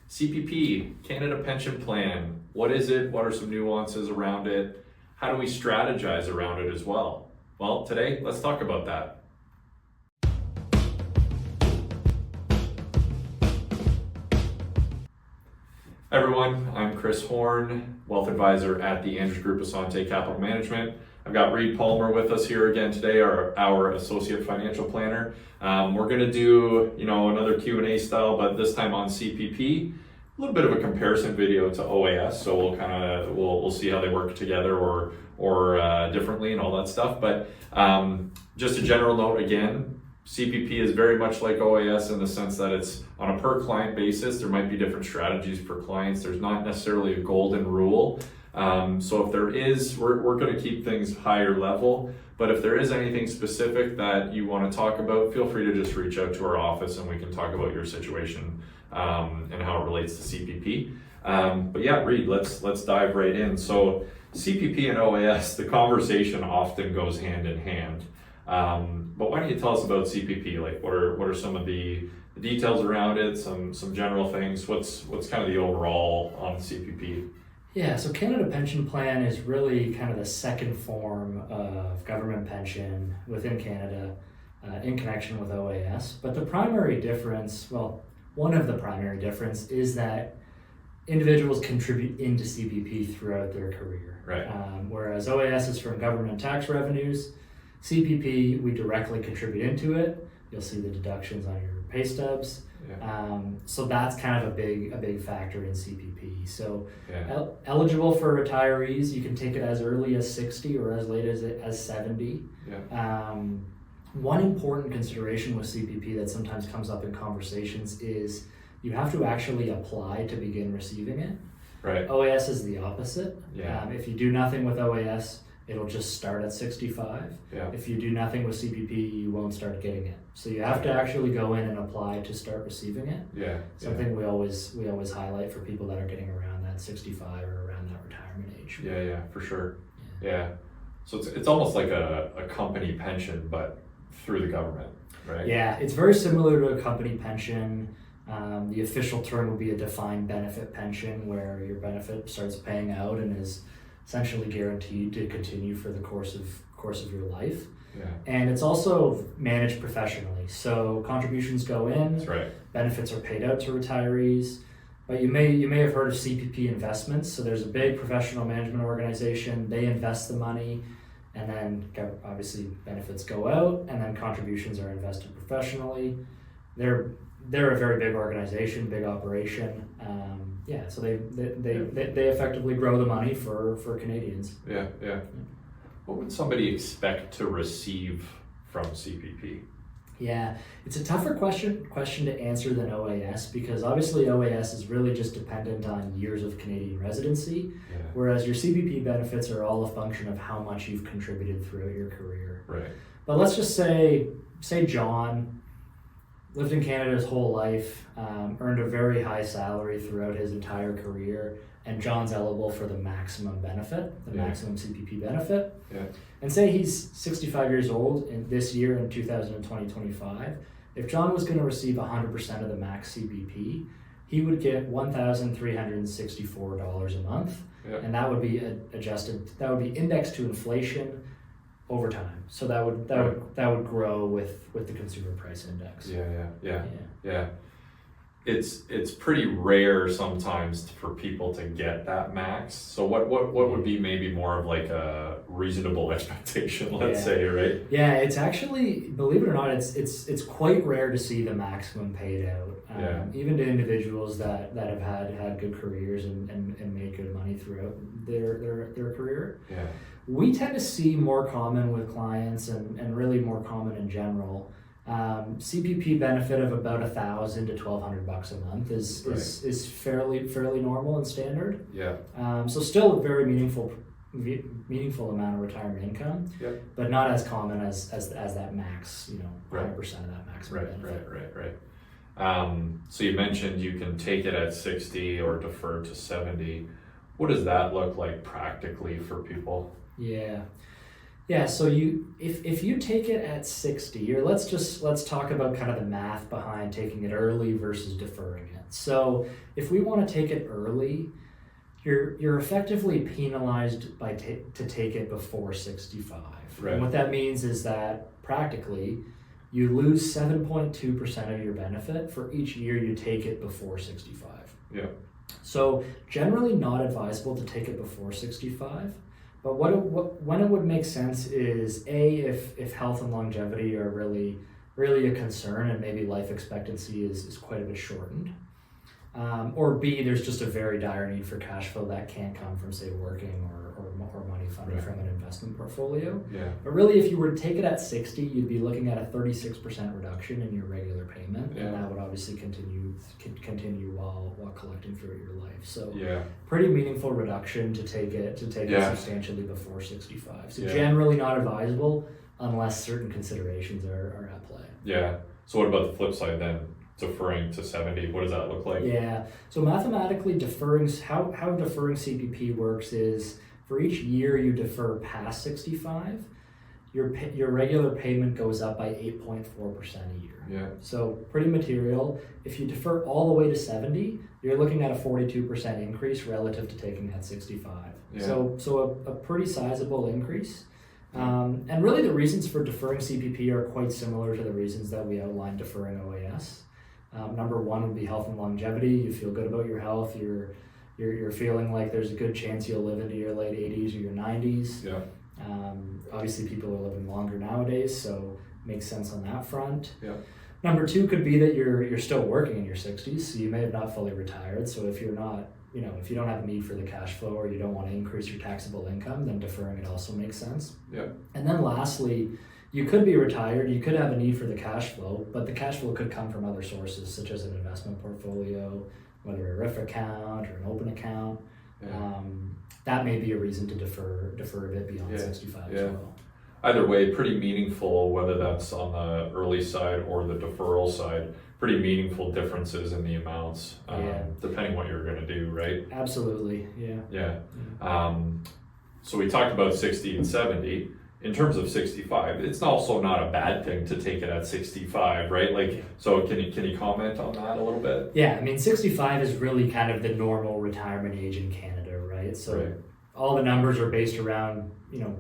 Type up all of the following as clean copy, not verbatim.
CPP, Canada Pension Plan. What is it? What are some nuances around it? How do we strategize around it as well? Well, today, let's talk about that. Hi everyone, I'm Chris Horn, Wealth Advisor at the Andrews Group Asante Capital Management. I've got Reid Palmer with us here again today, our Associate Financial Planner. We're going to do, another Q&A style, but this time on CPP. A little bit of a comparison video to OAS, so we'll see how they work together or differently and all that stuff. But just a general note again, CPP is very much like OAS in the sense that it's on a per client basis. There might be different strategies for clients. There's not necessarily a golden rule. So if there is, we're going to keep things higher level. But if there is anything specific that you want to talk about, feel free to just reach out to our office and we can talk about your situation and how it relates to CPP. But yeah, Reid, let's dive right in. So CPP and OAS, the conversation often goes hand in hand. But why don't you tell us about CPP? Like, what are some of the details around it? Some general things. What's kind of the overall on CPP? Yeah, so Canada Pension Plan is really kind of the second form of government pension within Canada in connection with OAS. But the primary difference, one of the primary difference is that individuals contribute into CPP throughout their career. Right. Whereas OAS is from government tax revenues, CPP, we directly contribute into it. You'll see the deductions on your pay stubs. Yeah. So that's kind of a big factor in CPP. So eligible for retirees, you can take it as early as 60 or as late as 70. Yeah. One important consideration with CPP that sometimes comes up in conversations is you have to actually apply to begin receiving it. Right. OAS is the opposite. Yeah. If you do nothing with OAS, it'll just start at 65. Yeah. If you do nothing with CPP, you won't start getting it. So you have to actually go in and apply to start receiving it. Yeah. Something we always highlight for people that are getting around that 65 or around that retirement age. Yeah, for sure. Yeah. So it's almost like a company pension, but through the government, right? Yeah, it's very similar to a company pension. The official term would be a defined benefit pension, where your benefit starts paying out and is essentially guaranteed to continue for the course of your life. Yeah. And it's also managed professionally. So contributions go in, that's right. Benefits are paid out to retirees. But you may have heard of CPP Investments. So there's a big professional management organization. They invest the money, and then obviously benefits go out, and then contributions are invested professionally. They're a very big organization, big operation. So they effectively grow the money for Canadians. Yeah. What would somebody expect to receive from CPP? Yeah, it's a tougher question to answer than OAS, because obviously OAS is really just dependent on years of Canadian residency, whereas your CPP benefits are all a function of how much you've contributed throughout your career. Right. But let's just say John lived in Canada his whole life, earned a very high salary throughout his entire career, and John's eligible for the maximum benefit, maximum CPP benefit. Yeah. And say he's 65 years old this year in 2025. If John was going to receive 100% of the max CPP, he would get $1,364 a month, and that would be adjusted. That would be indexed to inflation over time. So that would grow with the consumer price index. Yeah. It's pretty rare sometimes for people to get that max. So what would be maybe more of like a reasonable expectation, let's say, right? Yeah, it's actually, believe it or not, it's quite rare to see the maximum paid out. Even to individuals that have had good careers and made good money throughout their career. Yeah. We tend to see more common with clients and really more common in general. CPP benefit of about $1,000 to $1,200 a month is fairly normal and standard. Yeah. So still a very meaningful amount of retirement income. Yep. But not as common as that max. 100% of that maximum benefit. Right. So you mentioned you can take it at 60 or defer to 70. What does that look like practically for people? Yeah. Yeah, so if you take it at 60, or let's talk about kind of the math behind taking it early versus deferring it. So if we want to take it early, you're effectively penalized to take it before 65. Right. And what that means is that practically you lose 7.2% of your benefit for each year you take it before 65. Yeah. So generally not advisable to take it before 65. But when it would make sense is if health and longevity are really a concern and maybe life expectancy is quite a bit shortened, or B, there's just a very dire need for cash flow that can't come from, say, working or money funded from an investment portfolio. Yeah. But really, if you were to take it at 60, you'd be looking at a 36% reduction in your regular payment, and that would obviously continue while collecting throughout your life. So pretty meaningful reduction to take it substantially before 65. So generally not advisable unless certain considerations are at play. Yeah. So what about the flip side then? Deferring to 70, what does that look like? Yeah, so mathematically how deferring CPP works is for each year you defer past 65, your regular payment goes up by 8.4% a year. Yeah. So pretty material. If you defer all the way to 70, you're looking at a 42% increase relative to taking at 65. Yeah. So a pretty sizable increase. And really the reasons for deferring CPP are quite similar to the reasons that we outlined deferring OAS. Number one would be health and longevity. You feel good about your health. You're feeling like there's a good chance you'll live into your late 80s or your 90s. Yeah. Obviously, people are living longer nowadays, so makes sense on that front. Yeah. Number two could be that you're still working in your 60s, so you may have not fully retired. So if you're not, if you don't have a need for the cash flow or you don't want to increase your taxable income, then deferring it also makes sense. Yeah. And then lastly, you could be retired, you could have a need for the cash flow, but the cash flow could come from other sources, such as an investment portfolio, whether a RIF account or an open account. Yeah. That may be a reason to defer a bit beyond 65 as well. Either way, pretty meaningful, whether that's on the early side or the deferral side, pretty meaningful differences in the amounts, depending what you're going to do, right? Absolutely, yeah. Yeah. So we talked about 60 and 70. In terms of 65, it's also not a bad thing to take it at 65, right? Like, so can you comment on that a little bit? Yeah, I mean, 65 is really kind of the normal retirement age in Canada, right? So all the numbers are based around,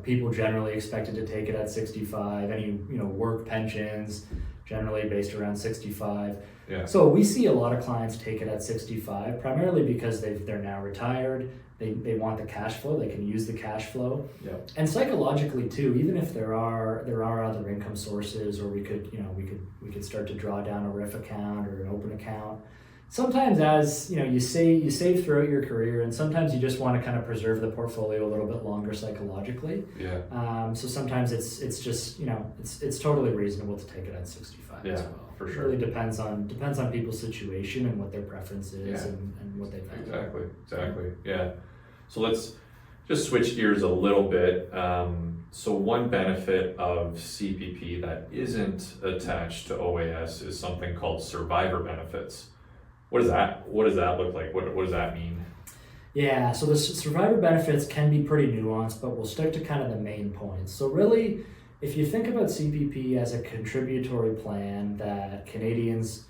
people generally expected to take it at 65, any, work pensions generally based around 65. Yeah. So we see a lot of clients take it at 65, primarily because they're now retired. They want the cash flow. They can use the cash flow. Yeah. And psychologically too, even if there are other income sources, or we could start to draw down a RIF account or an open account. Sometimes, as you save throughout your career, and sometimes you just want to kind of preserve the portfolio a little bit longer psychologically. Yeah. So sometimes it's just it's totally reasonable to take it at 65 as well. For sure. It really depends on people's situation and what their preference is and what they value. Exactly. Yeah. So let's just switch gears a little bit. So one benefit of CPP that isn't attached to OAS is something called survivor benefits. What does that look like? What does that mean? Yeah, so the survivor benefits can be pretty nuanced, but we'll stick to kind of the main points. So really, if you think about CPP as a contributory plan that Canadians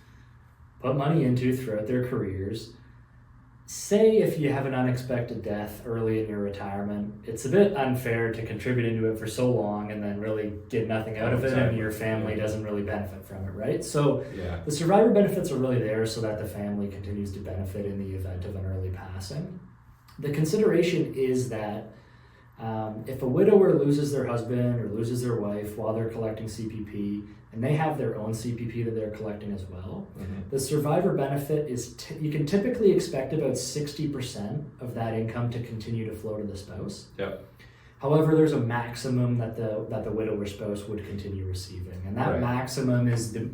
put money into throughout their careers, say if you have an unexpected death early in your retirement, it's a bit unfair to contribute into it for so long and then really get nothing out of it, and your family doesn't really benefit from it, right? So the survivor benefits are really there so that the family continues to benefit in the event of an early passing. The consideration is that if a widower loses their husband or loses their wife while they're collecting CPP, and they have their own CPP that they're collecting as well, the survivor benefit is you can typically expect about 60% of that income to continue to flow to the spouse. Yep. However, there's a maximum that the widower spouse would continue receiving, and that maximum is the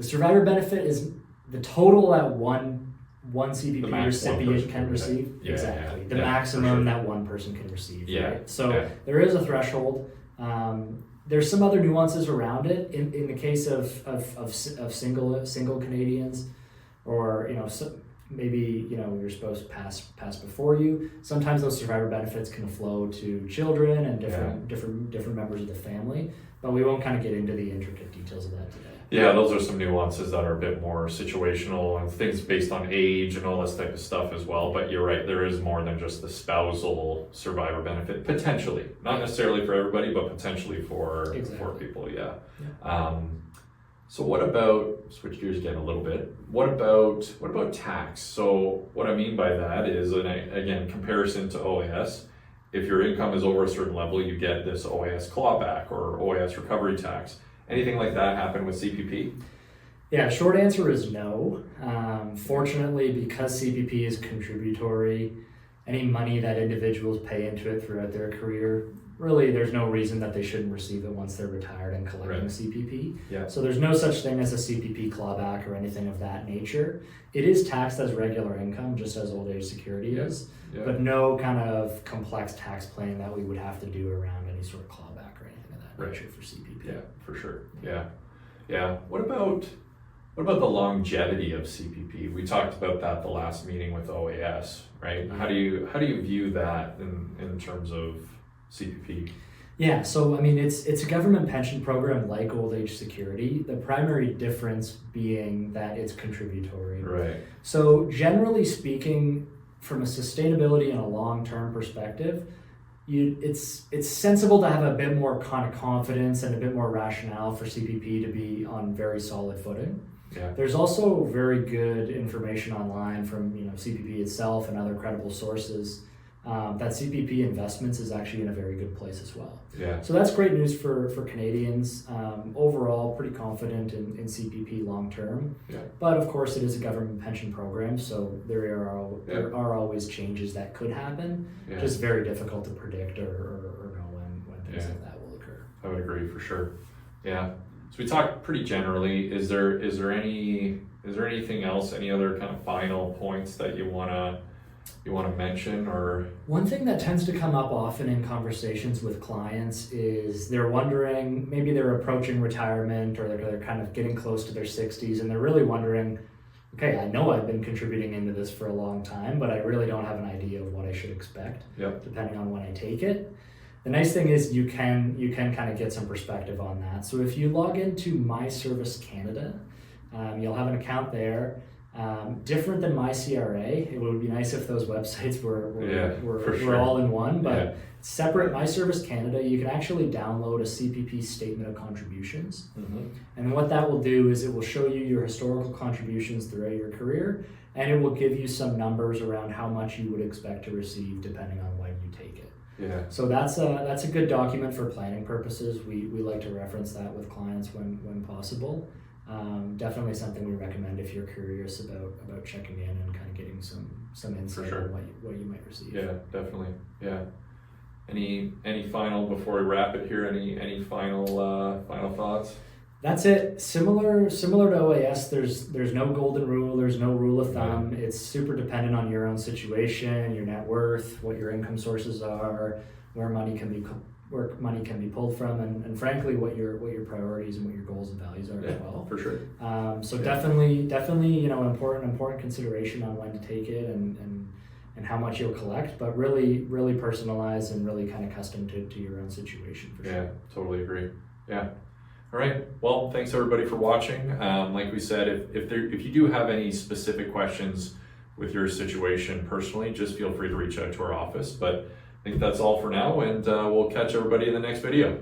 survivor benefit is the total that one CPP recipient can receive. Exactly. The maximum that one person can receive. Right? So there is a threshold. There's some other nuances around it. In the case of single Canadians, or maybe your spouse passed before you. Sometimes those survivor benefits can flow to children and different members of the family, but we won't kind of get into the intricate details of that today. Yeah, those are some nuances that are a bit more situational and things based on age and all this type of stuff as well. But you're right, there is more than just the spousal survivor benefit, potentially. Not necessarily for everybody, but potentially for people, yeah. So what about, switch gears again a little bit, what about tax? So what I mean by that is, again, comparison to OAS, if your income is over a certain level, you get this OAS clawback or OAS recovery tax. Anything like that happen with CPP? Yeah, short answer is no. Fortunately, because CPP is contributory, any money that individuals pay into it throughout their career, really there's no reason that they shouldn't receive it once they're retired and collecting CPP. Yeah. So there's no such thing as a CPP clawback or anything of that nature. It is taxed as regular income, just as old age security is, but no kind of complex tax planning that we would have to do around any sort of clawback or anything of that nature for CPP. Yeah, for sure. Yeah. What about the longevity of CPP? We talked about that the last meeting with OAS, right? How do you view that in terms of CPP? Yeah, so I mean, it's a government pension program like old age security. The primary difference being that it's contributory. Right. So generally speaking, from a sustainability and a long-term perspective, it's sensible to have a bit more kind of confidence and a bit more rationale for CPP to be on very solid footing. Yeah. There's also very good information online from CPP itself and other credible sources that CPP investments is actually in a very good place as well. Yeah. So that's great news for Canadians. Overall, pretty confident in CPP long term. Yeah. But of course, it is a government pension program, so there are always changes that could happen. Yeah. Just very difficult to predict or know when things like that will occur. I would agree for sure. Yeah. So we talked pretty generally. Is there anything else? Any other kind of final points that you want to mention? Or one thing that tends to come up often in conversations with clients is they're wondering, maybe they're approaching retirement or they're kind of getting close to their 60s and they're really wondering, okay, I know I've been contributing into this for a long time, but I really don't have an idea of what I should expect depending on when I take it. The nice thing is you can kind of get some perspective on that. So if you log into My Service Canada, you'll have an account there. Different than MyCRA. It would be nice if those websites were all in one, but separate My Service Canada, you can actually download a CPP statement of contributions. Mm-hmm. And what that will do is it will show you your historical contributions throughout your career, and it will give you some numbers around how much you would expect to receive depending on when you take it. Yeah. So that's a good document for planning purposes. We like to reference that with clients when possible. Definitely something we recommend if you're curious about checking in and kind of getting some insight on what you might receive. Yeah, definitely. Yeah. Any final before we wrap it here? Any final thoughts? That's it. Similar to OAS, there's no golden rule. There's no rule of thumb. Right. It's super dependent on your own situation, your net worth, what your income sources are, where money can be pulled from, and frankly, what your priorities and what your goals and values are as well. For sure. So definitely, important consideration on when to take it and how much you'll collect, but really personalized and really kind of custom to your own situation. For sure. Yeah, totally agree. Yeah. All right. Well, thanks everybody for watching. Like we said, if you do have any specific questions with your situation personally, just feel free to reach out to our office. But I think that's all for now, and we'll catch everybody in the next video.